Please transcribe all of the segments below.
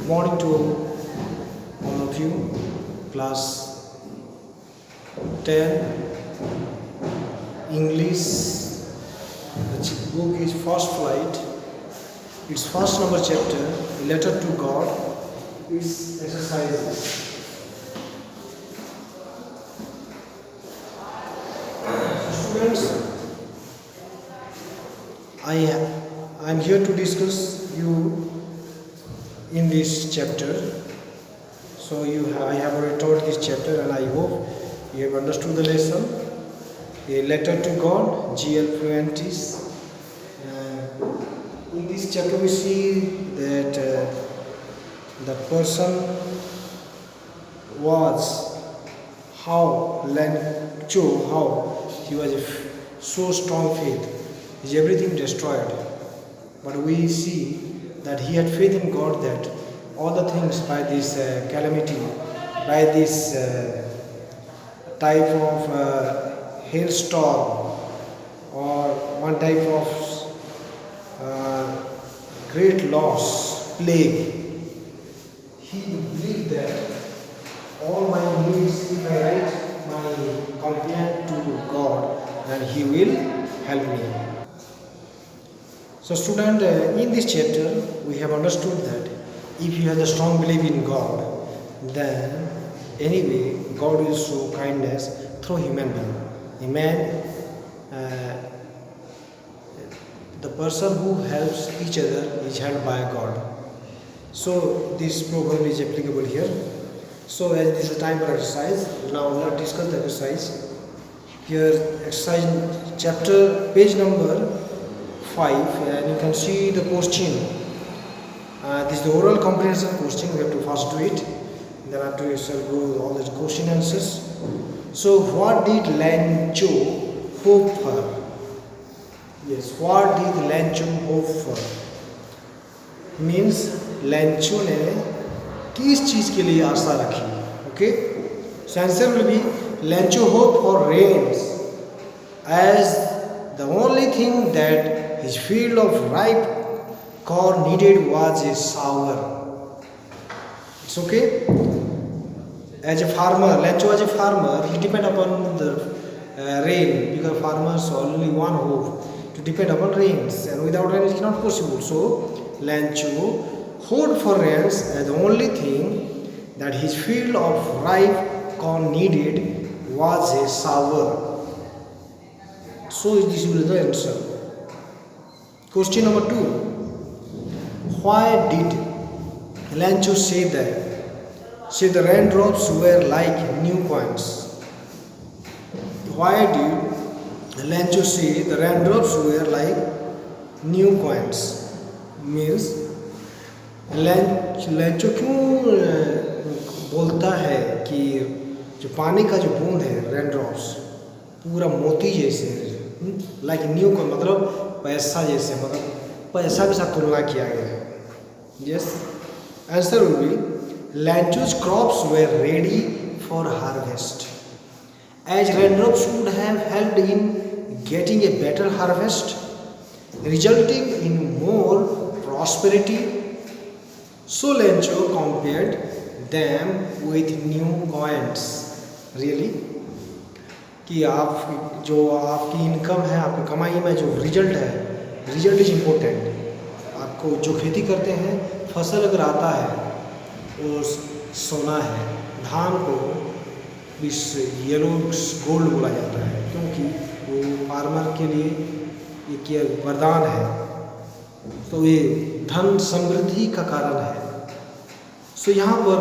Good morning to all of you. Class 10 English. The book is First Flight. Its first number chapter, Letter to God, is exercises. Students, I am here to discuss you in this chapter. So I have already taught this chapter, and I hope you have understood the lesson. A letter to God, G.L. Fluentis. In this chapter, we see that the person was how he was so strong faith. Is everything destroyed? But we see that he had faith in God that all the things by this calamity, by this type of hailstorm or one type of great loss, plague, he believed that all my needs, if I write my complaint to God, then he will help me. So student, in this chapter we have understood that if you have a strong belief in God, then anyway God will show kindness through human being. A man, the person who helps each other is helped by God. So this proverb is applicable here. So as this is a time for exercise, now let's discuss the exercise. Here exercise chapter page number 5, and you can see the question. This is the oral comprehension question. We have to first do it, then after we shall go all the question answers. So what did Lancho hope for? Yes, what did Lancho hope for? Means Lancho ने किस चीज के लिए आशा रखी? Okay, so answer will be Lancho hoped for rains, as the only thing that his field of ripe corn needed was a shower. It's okay. As a farmer, Lancho as a farmer, he depend upon the rain, because farmers only one hope to depend upon rains, and without rain it is not possible. So Lancho hoped for rains as the only thing that his field of ripe corn needed was a shower. So this will be the answer. Question number 2. Why did Lancho say that? Say the raindrops were like new coins. Why did Lancho say the raindrops were like new coins? Means Lancho क्यों बोलता है कि जो पानी का जो बूंद है रेनड्रॉप्स पूरा मोती जैसे लाइक न्यू कॉइन, मतलब पैसा जैसे, मतलब पैसा के साथ तुलना किया गया है. Yes, answer will be Lancho's crops were ready for harvest, as raindrops would have helped in getting a better harvest, resulting in more prosperity. So Lancho compared them with new coins. Really? कि आप जो आपकी income है, आपकी कमाई में जो result है, रिजल्ट इज इम्पोर्टेंट. आपको जो खेती करते हैं, फसल अगर आता है वो सोना है, धान को इस येलो गोल्ड बोला जाता है, क्योंकि वो फार्मर के लिए एक वरदान है. तो ये धन समृद्धि का कारण है. सो यहाँ पर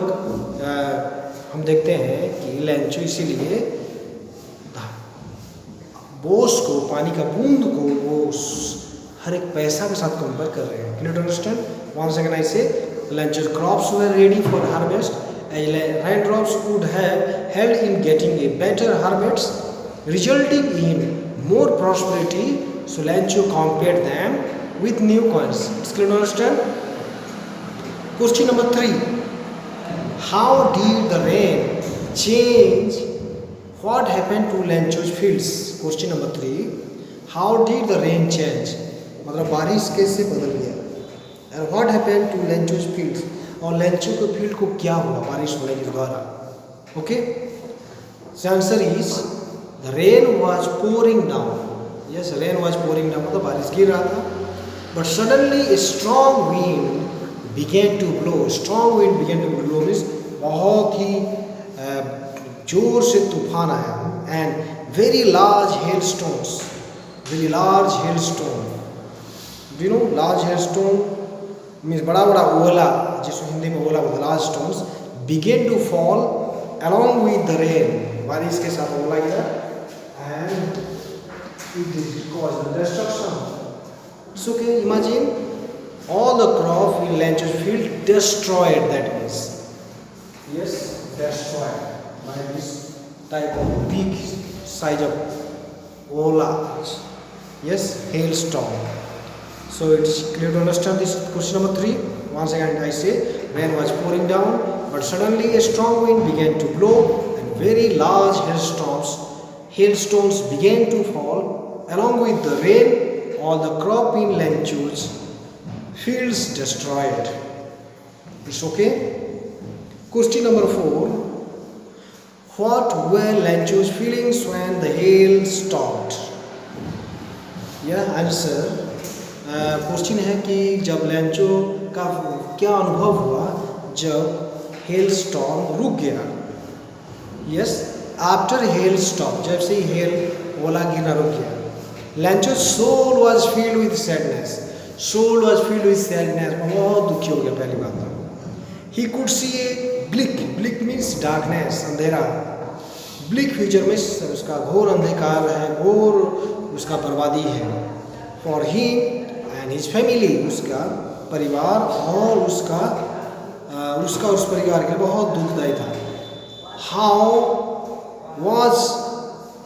हम देखते हैं कि लैंचो इसीलिए बोस को, पानी का बूंद को, वो हर एक पैसा के साथ कंपेयर कर रहे हैं. Can you understand? Once again I say, Lancho's crops were ready for harvest, as raindrops would have helped in getting a better harvest, resulting in more prosperity. So Lancho compared them with new coins. Can you understand? Question number 3. How did the rain change? What happened to Lancho's fields? Question number 3. How did the rain change? मतलब बारिश कैसे बदल गया? And what happened to Lancho's fields? और Lencho के field को क्या हुआ बारिश होने के द्वारा? Okay, answer is the rain was pouring down. Yes, rain was pouring down मतलब बारिश गिर रहा था। But suddenly a strong wind began to blow. Strong wind began to blow means बहुत ही जोर से तूफान आया। And very large hailstones, very large hailstone, you know large hailstone means बड़ा बड़ा ओला, जिसको हिंदी में ओला बोलते हैं, large stones began to fall along with the rain. बारिश के साथ ओला गिरा and it caused the destruction. So can you imagine all the crop in Lancho's field destroyed, that means, yes, destroyed by this type of big size of ola, yes, hailstorm. So it's clear to understand this question number 3. Once again I say, rain was pouring down, but suddenly a strong wind began to blow and very large hailstones began to fall along with the rain. All the crop in Lancho's fields destroyed. It's okay. Question number 4. What were Lancho's feelings when the hail stopped? Answer question है कि जब लैंचो का क्या अनुभव हुआ जब hello storm रुक गया। यस, आफ्टर हेल स्टॉप, जब से हेल ओला गिरना रुक गया। Lancho's soul was filled with sadness. Soul was filled with sadness. बहुत दुखी हो गया पहली बात तो। He could see a bleak. Bleak means darkness, अंधेरा। Bleak future में उसका घोर अंधकार है, घोर उसका बर्बादी है। For him and his family, उसका परिवार और उसका उस परिवार के लिए बहुत दुखदायी था। How was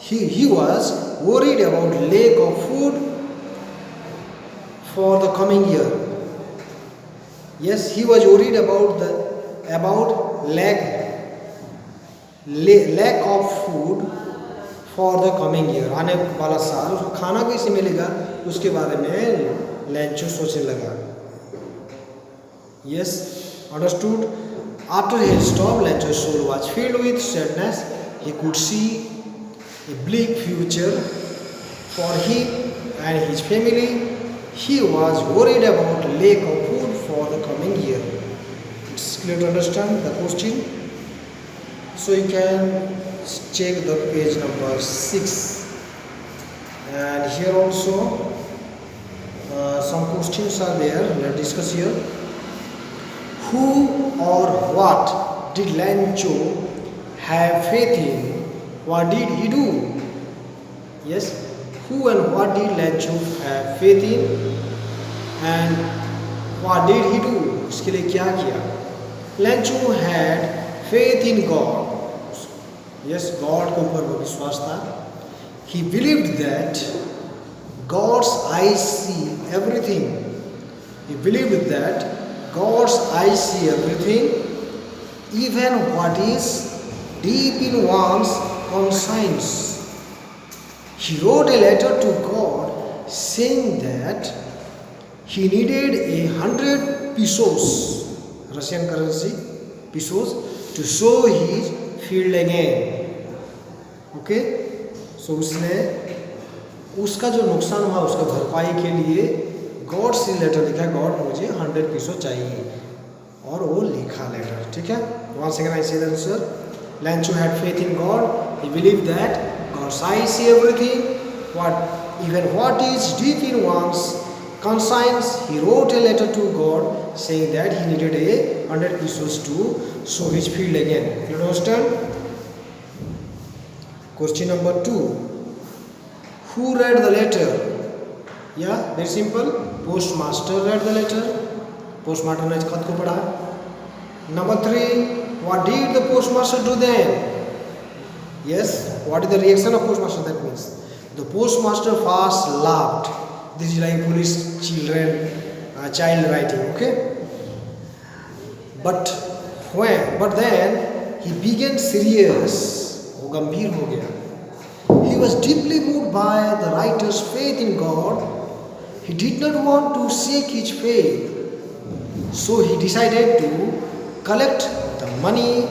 he was worried about lack of food for the coming year. Yes, he was worried about lack of food for the coming year. आने वाला साल उसको खाना कैसे मिलेगा उसके बारे में लैंचो सोचने लगा। Yes, understood. After his storm, Lancho's soul was filled with sadness. He could see a bleak future for him and his family. He was worried about lack of food for the coming year. It's clear to understand the question. So you can check the page number 6, and here also some questions are there. Let's discuss here. Who or what did Lancho have faith in? What did he do? Yes, who and what did Lancho have faith in, and what did he do? उसके लिए क्या किया? Lancho had faith in God. Yes, God के ऊपर वो विश्वास था। He believed that God's eyes see everything. He believed that God's eyes see everything, even what is deep in one's conscience. He wrote a letter to God saying that he needed 100 pesos, Russian currency, pesos, to sow his field again. Okay, so उसका जो नुकसान हुआ उसका भरपाई के लिए God से letter लिखा, गॉड मुझे 100 peso चाहिए, और वो लिखा लेटर। ठीक है, once again I say the answer. Lancho had faith in God. He believed that God's eyes see everything, even what is deep in one's conscience. He wrote a letter to God saying that he needed 100 pesos to sow his field again. You understand? Question number 2. Who read the letter? Yeah, very simple. Postmaster read the letter. Postmaster ने खत को पढ़ा। Number 3. What did the postmaster do then? Yes, what is the reaction of postmaster? That means the postmaster first laughed. This is like police child writing. Okay, but then he began serious. वो गंभीर हो गया। He was deeply moved by the writer's faith in God. He did not want to shake his faith, so he decided to collect the money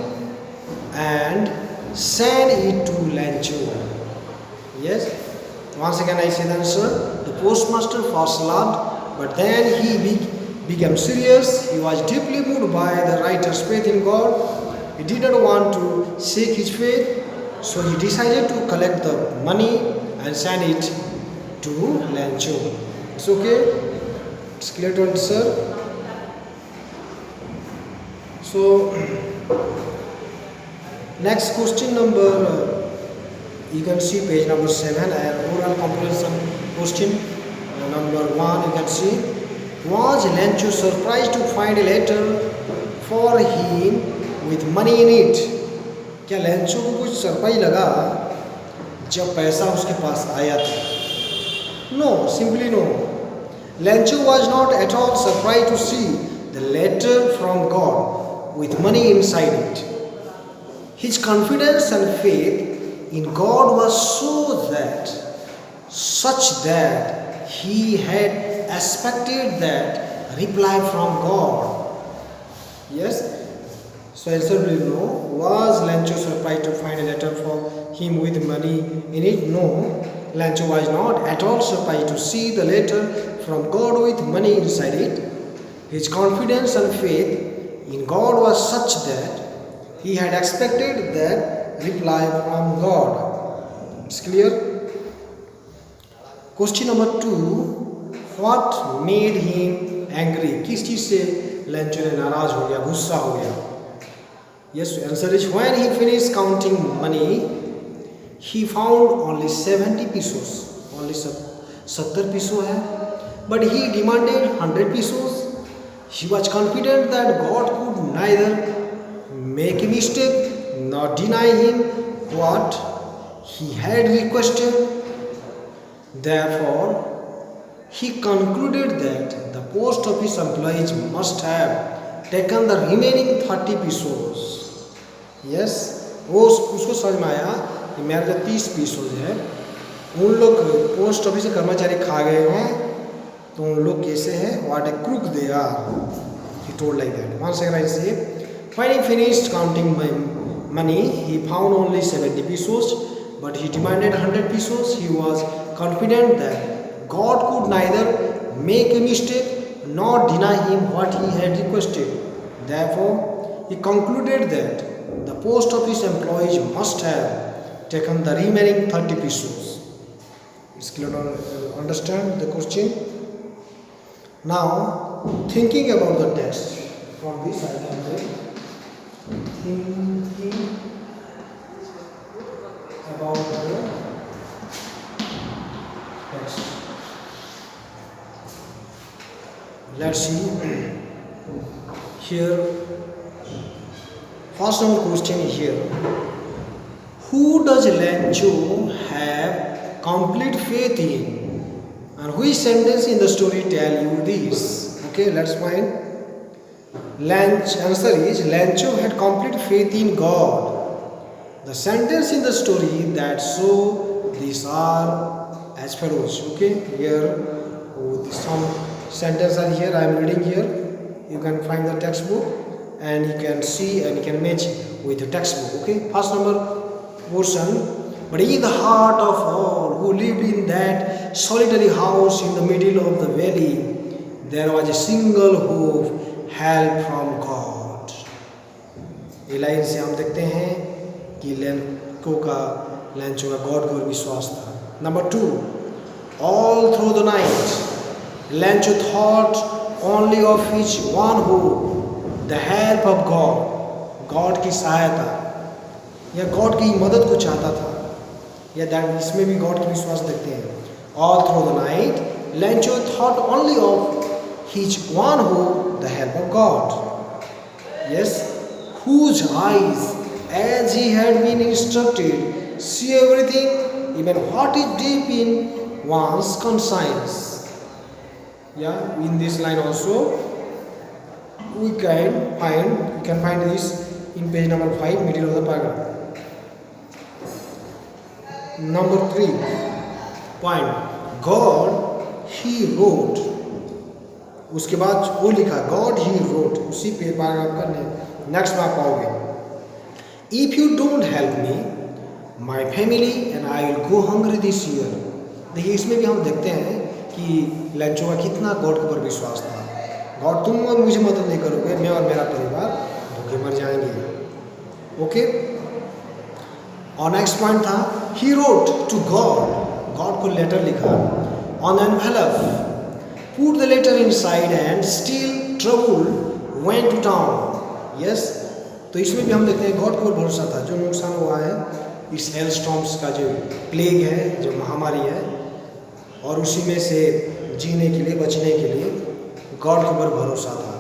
and send it to Lancho. Yes. Once again I say the answer. The postmaster first laughed, but then he became serious. He was deeply moved by the writer's faith in God. He did not want to shake his faith, so he decided to collect the money and send it to Lancho. It's okay? It's clear to answer? So, next question number, you can see page number 7, and oral comprehension question. Number 1, you can see, was Lancho surprised to find a letter for him with money in it? क्या Lencho को कुछ surprise लगा जब पैसा उसके पास आया था? No, simply no. Lancho was not at all surprised to see the letter from God with money inside it. His confidence and faith in God was such that he had expected that reply from God. Yes? So answer will be no. Was Lancho surprised to find a letter for him with money in it? No. Lancho was not at all surprised to see the letter from God with money inside it. His confidence and faith in God was such that he had expected that reply from God. It's clear? Question number 2. What made him angry? किस चीज से Lencho ने नाराज हो गया, गुस्सा हो गया? Yes, answer is when he finished counting money, he found only 70 pesos. Only 70 pesos है. But he demanded 100 pesos. He was confident that God could neither make a mistake nor deny him what he had requested. Therefore, he concluded that the post office employees must have taken the remaining 30 pesos. Yes, वो उसको समझ में आया कि मेरा जो 30 pesos है उन लोग पोस्ट ऑफिस के कर्मचारी खा गए हैं, तो उन लोग कैसे हैं? What a crook they are. He told like that. Once again I say, when he finished counting money, he found only 70 pesos, but he demanded 100 pesos. He was confident that God could neither make a mistake nor deny him what he had requested. Therefore, he concluded that the post office employees must have taken the remaining 30 pesos. It's clear to understand the question? Now, thinking about the text, from this I can say, thinking about the text. Let's see here. First number question here. Who does Lancho have complete faith in? And which sentence in the story tell you this? Okay, let's find. Answer is Lancho had complete faith in God. The sentence in the story that show these are as follows. Okay, here some sentences are here. I am reading here. You can find the textbook and you can see and you can match with the textbook. Okay, first number portion. But in the heart of all who lived in that solitary house in the middle of the valley, there was a single hope, help from God. ये line से हम देखते हैं कि Lencho का God को विश्वास था. Number 2, all through the night, Lancho thought only of his one hope, the help of God. God की सहायता या गॉड की मदद को चाहता था, या दैट इसमें भी गॉड की विश्वास देखते हैं. All through the night, Lancho thought only of his one hope, the help of God. Yes, whose eyes, as he had been instructed, see everything, even what is deep in one's conscience. Yeah, in this line also we can find this in page number 5, middle of the paragraph. Number 3 point, God, he wrote उसके बाद वो लिखा God he wrote, उसी पे paragraph का next में आप पाओगे if you don't help me my family and I will go hungry this year. देखिए इसमें भी हम देखते हैं कि लेंचो का कितना गॉड के ऊपर विश्वास था। गॉड तुम और मुझे मदद नहीं करोगे, मैं और मेरा परिवार भूखे मर जाएंगे। ओके, और नेक्स्ट पॉइंट था he wrote to God, God को लेटर लिखा on envelope, put the letter inside and still trouble went to town. Yes, तो इसमें भी हम देखते हैं गॉड को भरोसा था। जो नुकसान हुआ है इस हेल स्टॉर्म्स का, जो प्लेग है, जो महामारी है, और उसी में से जीने के लिए, बचने के लिए गॉड के ऊपर भरोसा था।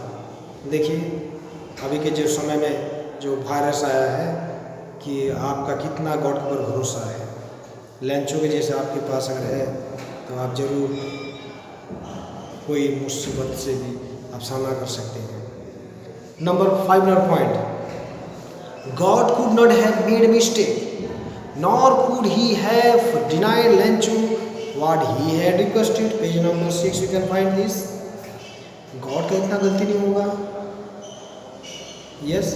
देखिए अभी के जो समय में जो वायरस आया है कि आपका कितना गॉड के ऊपर भरोसा है। लेंचो के जैसे आपके पास अगर है तो आप जरूर कोई मुसीबत से भी आप सामना कर सकते हैं। Number 5 point, God could not have made a mistake, nor could he have denied Lencho what he had requested. Page number 6 you can find this. God का इतना गलती नहीं होगा। Yes,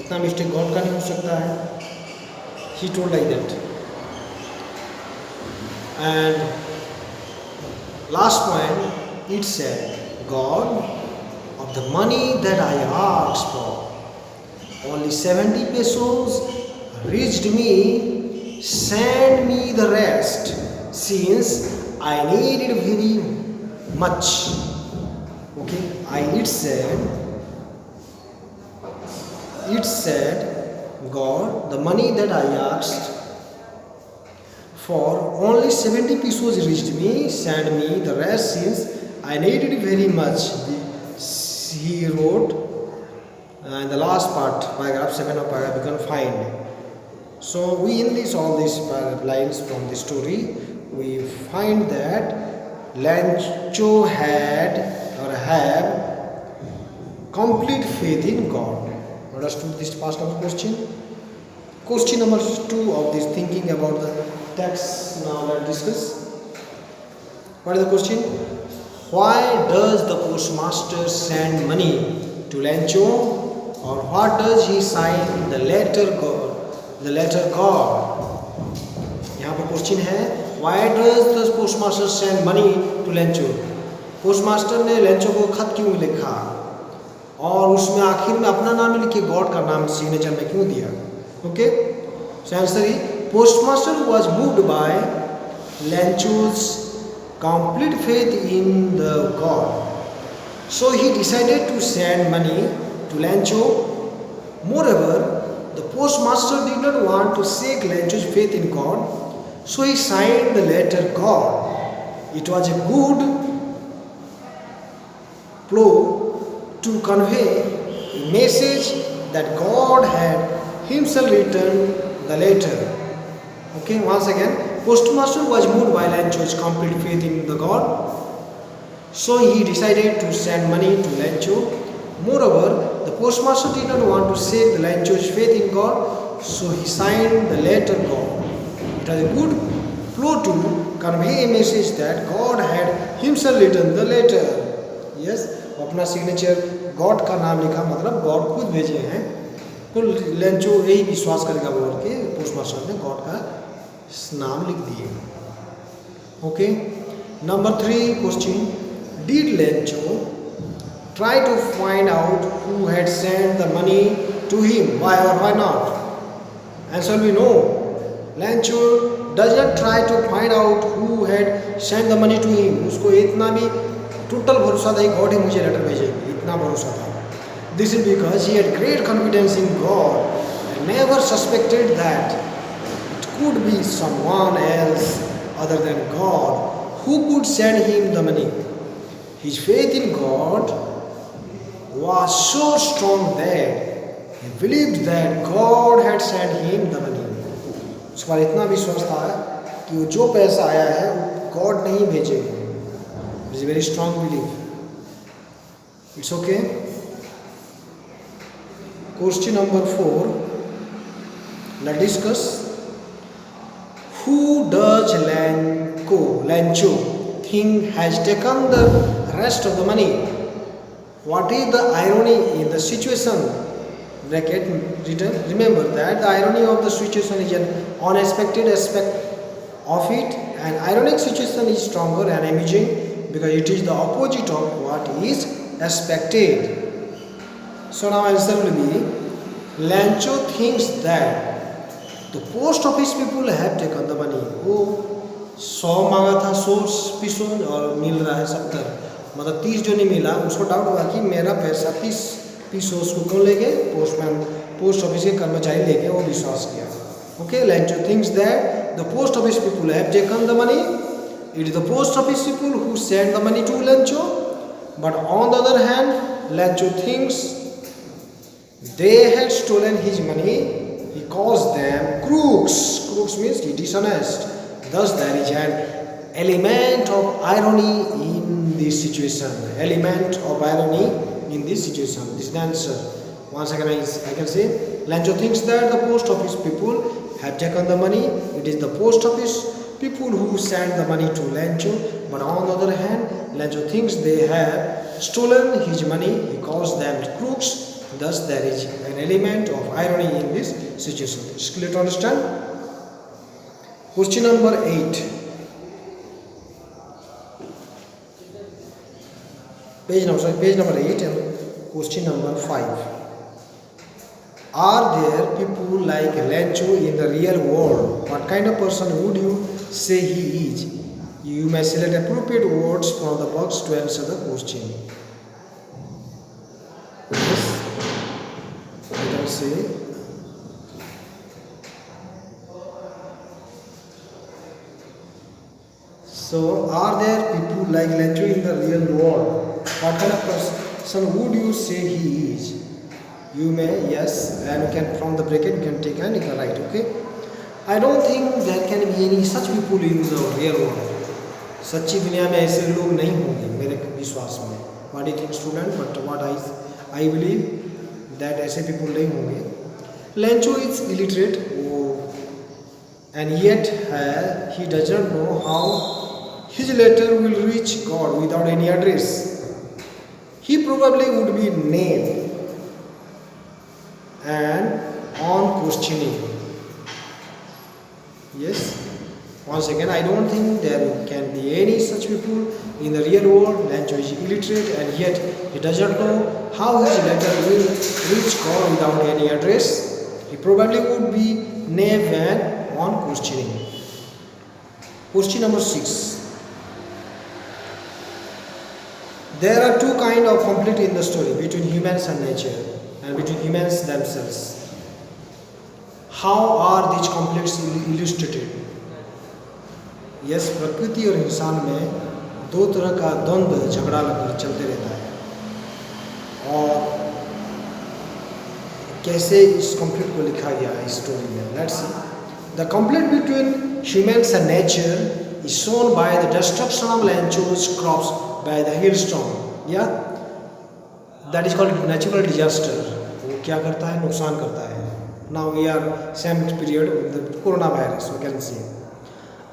इतना मिस्टेक God का नहीं हो सकता है। He told like that. And last point, it said, God, of the money that I asked for, only 70 pesos reached me, send me the rest, since I needed very much. Okay, it said, God, the money that I asked for, only 70 pesos reached me, send me the rest, since I needed very much. He wrote, and the last part, paragraph 7 of paragraph, you can find. So we in this all these lines from the story, we find that Lencho had or have complete faith in God. Understood this part of the question? Question number 2 of this thinking about the text. Now let's discuss. What is the question? Why does the postmaster send money to Lencho? Or what does he sign the letter God? The letter God. यहाँ पर question है Why does the postmaster send money to Lencho? Postmaster ने Lencho को खत क्यों लिखा और उसमें आखिर में अपना नाम लिख के गॉड का नाम सिग्नेचर में क्यों दिया? Okay, so answer is postmaster was moved by Lencho's complete faith in the God, so he decided to send money to Lencho. Moreover, the postmaster did not want to shake Lencho's faith in God, so he signed the letter God. It was a good ploy to convey a message that God had himself written the letter. Okay, once again, postmaster was moved by Lencho's complete faith in the God, so he decided to send money to Lencho. Moreover, the postmaster did not want to shake the Lencho's faith in God, so he signed the letter God. It was a good ploy to convey a message that God had himself written the letter. Yes, अपना signature God का नाम लिखा, मतलब God खुद भेजे हैं, तो Lencho यही विश्वास करेगा बोल के पोस्टमास्टर ने गॉड का नाम लिख दिए। Okay, number 3 question, did Lencho try to find out who had sent the money to him, why or why not? Answer will be no. Lencho does not try to find out who had sent the money to him. उसको इतना भी total भरोसा था God ही मुझे letter भेजेगी, इतना भरोसा था। This is because he had great confidence in God and never suspected that it could be someone else other than God who could send him the money. His faith in God was so strong that he believed that God had sent him the money. उसके बाद इतना विश्वास था कि वो जो पैसा आया है वो गॉड नहीं भेजेगा। It's a very strong belief. It's okay. Question number 4. Let's discuss. Who does Lencho think has taken the rest of the money? What is the irony in the situation? Bracket written. Remember that the irony of the situation is an unexpected aspect of it. An ironic situation is stronger and amusing because it is the opposite of what is expected. So now answer will be, Lancho thinks that the post office people have taken the money. वो 100 मांगा था, 100 पीसों और मिल रहा है 70, मतलब 30 जो नहीं मिला, उसको डाउट हुआ कि मेरा पैसा 30 पीसों उसको कौन ले गए, पोस्टमैन, पोस्ट ऑफिस के कर्मचारी ले गए, वो विश्वास किया. Okay, Lancho thinks that the post office people have taken the money. It is the post office people who sent the money to Lancho. But on the other hand, Lancho thinks they had stolen his money. He calls them crooks. Crooks means dishonest. Thus there is an element of irony in this situation. Element of irony in this situation. This is the answer. Once again I can say, Lancho thinks that the post office people have taken the money. It is the post office people who send the money to Lancho. But on the other hand, Lancho thinks they have stolen his money. He calls them crooks. Thus there is an element of irony in this situation. It's clear to understand? Question number 8. Page number 8 and question number 5. Are there people like Lancho in the real world? What kind of person would you say he is? You may select appropriate words from the box to answer the question. Yes, I can say. So, are there people like Lancho in the real world? What kind of person would you say he is? You may, yes, and you can, from the bracket you can take and you can write, okay? I don't think there can be any such people in the real world. सच्ची दुनिया में ऐसे लोग नहीं होंगे मेरे विश्वास में. What do you think, student? But what I believe that ऐसे people नहीं होंगे. Lancho is illiterate, and yet he does not know how his letter will reach God without any address. He probably would be named and on questioning. Yes, once again I don't think there can be any such people in the real world. Lancho is illiterate and yet he does not know how his letter will reach God without any address. He probably would be named and on questioning. Question number 6. There are two kinds of conflict in the story between humans and nature and between humans themselves. How are these conflicts illustrated? Yes, प्रकृति और इंसान में दो तरह का द्वंद्व झगड़ा लगकर चलते रहता है और कैसे इस conflict को लिखा गया है इस स्टोरी में. Let's see. The conflict between humans and nature is shown by the destruction of Lancho's crops by the hailstorm. Yeah, that is called natural disaster. वो क्या करता है, नुकसान करता है. Now we are same period of the coronavirus, we can see.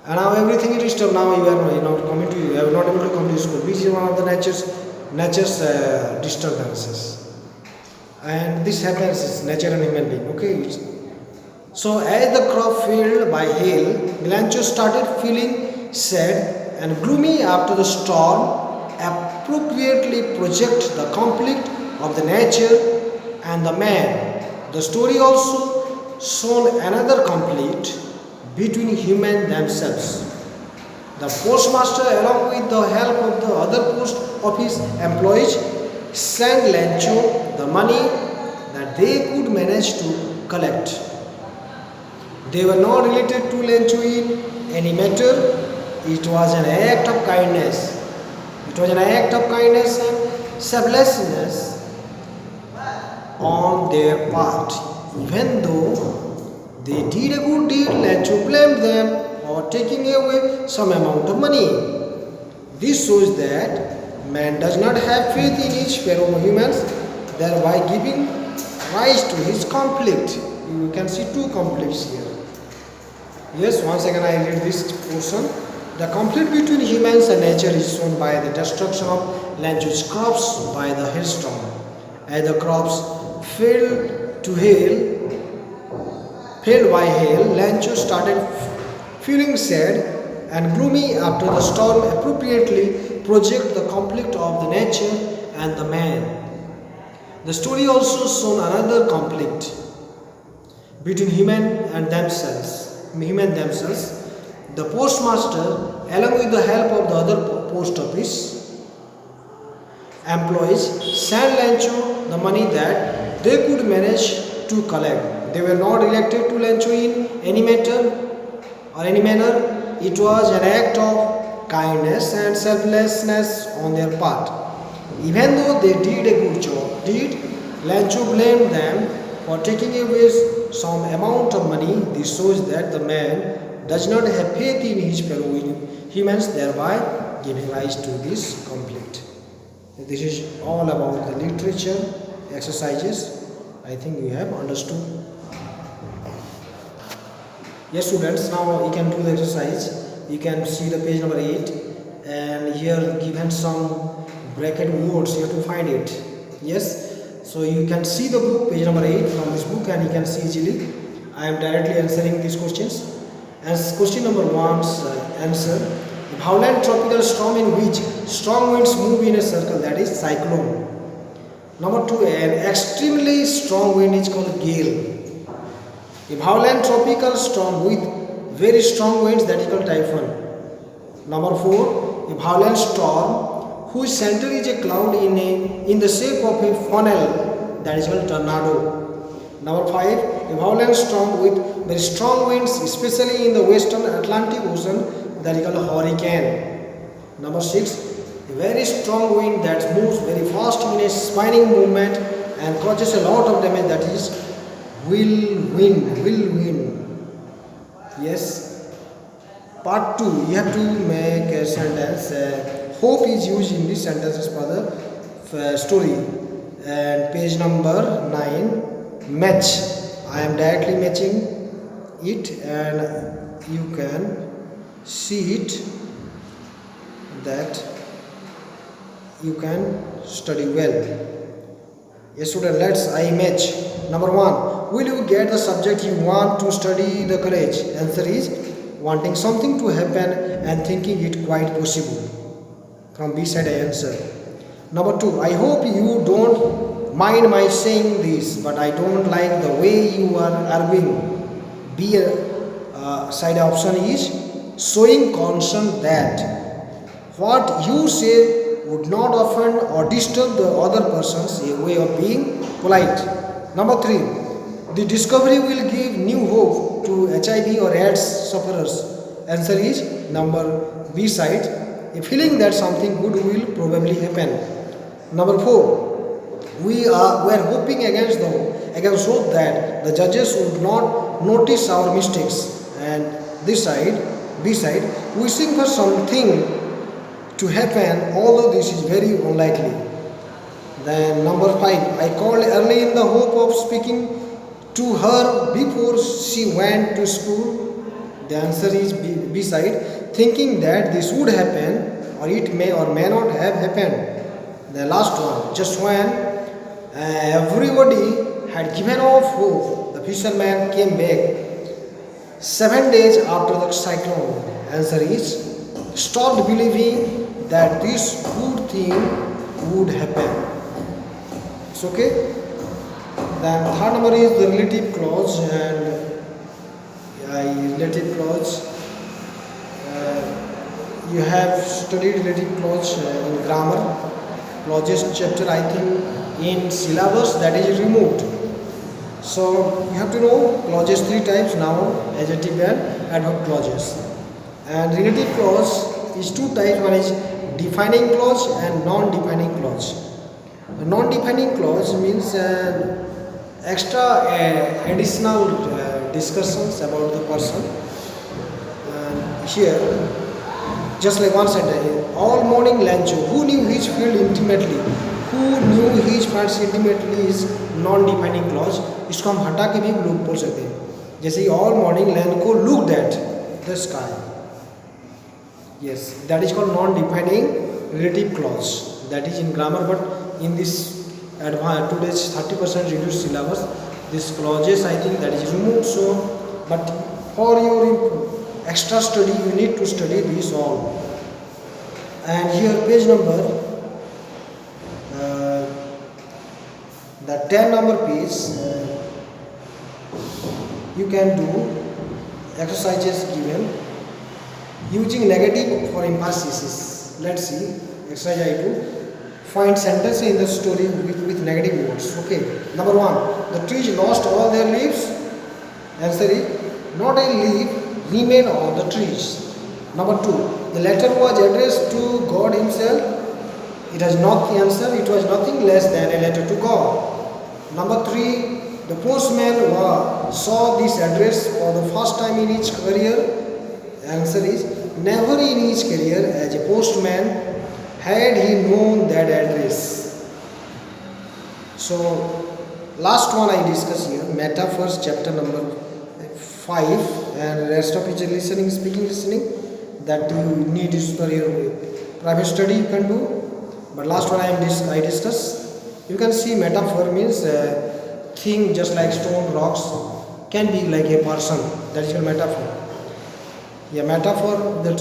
And now everything is disturbed. Now you are not coming to, you are not able to come to school, which is one of the nature's disturbances. And this happens is nature and human being. Okay. So as the crop failed by hail, Lancho started feeling sad and gloomy after the storm. Appropriately project the conflict of the nature and the man. The story also shown another conflict between humans themselves. The postmaster, along with the help of the other post office employees, sent Lancho the money that they could manage to collect. They were not related to Lancho in any matter. It was an act of kindness. It was an act of kindness and selflessness on their part. Even though they did a good deed, Lancho blamed them for taking away some amount of money. This shows that man does not have faith in his fellow humans, thereby giving rise to his conflict. You can see two conflicts here. Yes, once again I read this portion. The conflict between humans and nature is shown by the destruction of Lancho's crops by the hailstorm. As the crops failed to hail, failed by hail, Lancho started feeling sad and gloomy after the storm appropriately project the conflict of the nature and the man. The story also shown another conflict between human themselves. The postmaster, along with the help of the other post office employees, sent Lancho the money that they could manage to collect. They were not elected to Lancho in any matter or any manner. It was an act of kindness and selflessness on their part. Even though they did a good job, Lancho blamed them for taking away some amount of money. This shows that the man does not have faith in his fellow humans, thereby giving rise to this conflict. This is all about the literature exercises. I think you have understood. Yes, students, now you can do the exercise. You can see the page number 8, and here given some bracket words. You have to find it. Yes, so you can see the book, page number 8 from this book, and you can see easily. I am directly answering these questions. As question number 1's answer: a violent tropical storm in which strong winds move in a circle, that is cyclone. Number 2, an extremely strong wind is called gale. A violent tropical storm with very strong winds, that is called typhoon. Number 4, a violent storm whose center is a cloud in the shape of a funnel, that is called tornado. Number 5, a violent storm with very strong winds, especially in the western Atlantic Ocean, that is called hurricane. Number 6, a very strong wind that moves very fast in a spinning movement and causes a lot of damage, that is whirlwind. Yes. Part 2, you have to make a sentence. Hope is used in these sentences for the story. And page number 9, match. I am directly matching it, and you can see it that you can study well. Yes, student, let's I match. Number 1, will you get the subject you want to study the college? Answer is wanting something to happen and thinking it quite possible. From B side I answer. Number 2, I hope you don't mind my saying this, but I don't like the way you are arguing. B side option is showing concern that what you say would not offend or disturb the other person's way of being polite. Number 3, the discovery will give new hope to HIV or AIDS sufferers. Answer is number B side, a feeling that something good will probably happen. Number 4, we were hoping against hope that the judges would not notice our mistakes. And this side, B side, wishing for something to happen, although this is very unlikely. Then number 5, I called early in the hope of speaking to her before she went to school. The answer is B side, thinking that this would happen, or it may or may not have happened. The last one, just when everybody had given off hope, the fisherman came back 7 days after the cyclone. Answer is stopped believing that this good thing would happen. It's okay. Then third number is the relative clause, and relative clause. You have studied relative clause in grammar. Clauses chapter, I think, in syllabus, that is removed. So you have to know clauses 3 types: noun, adjective, and adverb clauses. And relative clause is 2 types. One is defining clause and non-defining clause. A non-defining clause means extra additional discussions about the person. And here, just like one sentence, all morning Lancho, who knew his field intimately, is non-defining clause. इसको हम हटा के भी लोग बोल सकते हैं, जैसे all morning Lancho looked at the sky. Yes, that is called non-defining relative clause. That is in grammar, but in this advanced today's 30% reduced syllabus, this clauses I think that is removed. So, but for your extra study, you need to study this all. And here page number, the 10 number page, you can do exercises given using negative for emphasis. Let's see exercise I2. Find sentences in the story with negative words. Okay. Number 1. The trees lost all their leaves. Answer is not a leaf remain on the trees. Number 2. The letter was addressed to God himself. It has not the answer. It was nothing less than a letter to God. Number 3. The postman saw this address for the first time in his career. Answer is never in his career as a postman had he known that address. So last one I discuss here, metaphors, chapter number 5, and rest of it listening, speaking, listening, that you need is for your private study you can do. But last one I discuss. You can see metaphor means thing just like stone, rocks, can be like a person. That is your metaphor. A metaphor that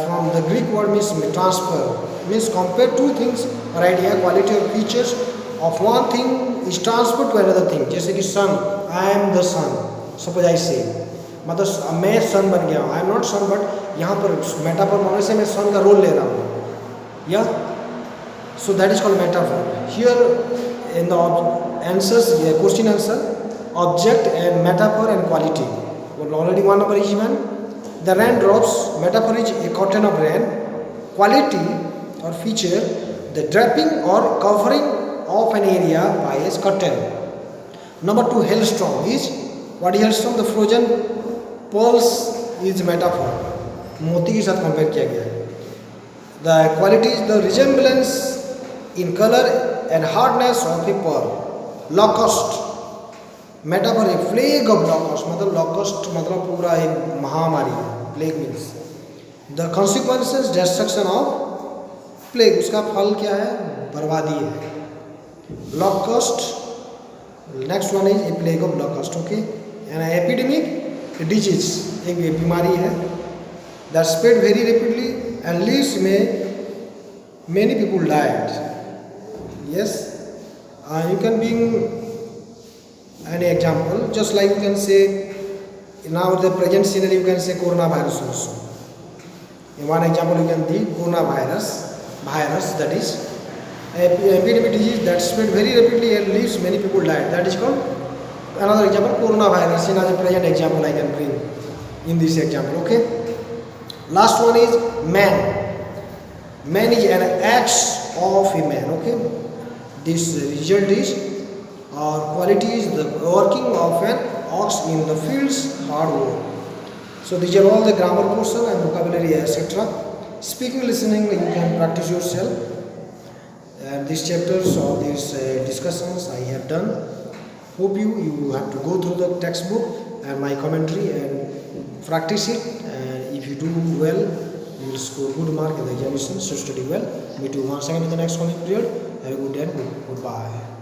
from the Greek word means transfer, means compare two things or idea, quality or features of one thing is transferred to another thing. जैसे कि sun, I am the sun. Suppose I say, मतलब मैं sun बन गया हूँ. I am not sun, but यहाँ पर metaphor होने से मैं sun का role ले रहा हूँ. Yeah. So that is called metaphor. Here in the answers, question answer, object and metaphor and quality. Well, already one number is given. The raindrops, metaphor is a curtain of rain. Quality or feature, the draping or covering of an area by a curtain. Number 2, hailstorm is, what is hailstorm? The frozen pearls is metaphor. मोती के साथ compare किया गया है. The quality is the resemblance in color and hardness of a pearl. Locust, metaphor है plague of locust. मतलब locust मतलब पूरा एक महामारी है. Plague means the consequences, destruction of plague. उसका फल क्या है? बर्बादी है. Locust, next one is a plague of locust. Okay, and an epidemic, a disease, एक बीमारी है that spread very rapidly and leaves many people died. Yes, you can bring any example, just like you can say now the present scenario, you can say coronavirus also. In one example you can see coronavirus, that is epidemic disease that spread very rapidly and leaves many people died. That is called another example, coronavirus. Another present example I can bring in this example. Okay. Last one is man. Man is an axe of a man. Okay. This result is or quality is the working of an ox in the fields, hard work. So these are all the grammar portion and vocabulary etc. Speaking, listening, you can practice yourself. And these chapters or these discussions I have done. Hope you have to go through the textbook and my commentary and practice it. And if you do well, you will score good mark in the examination. So study well. Meet you once again in the next coming period. Have a good day and goodbye.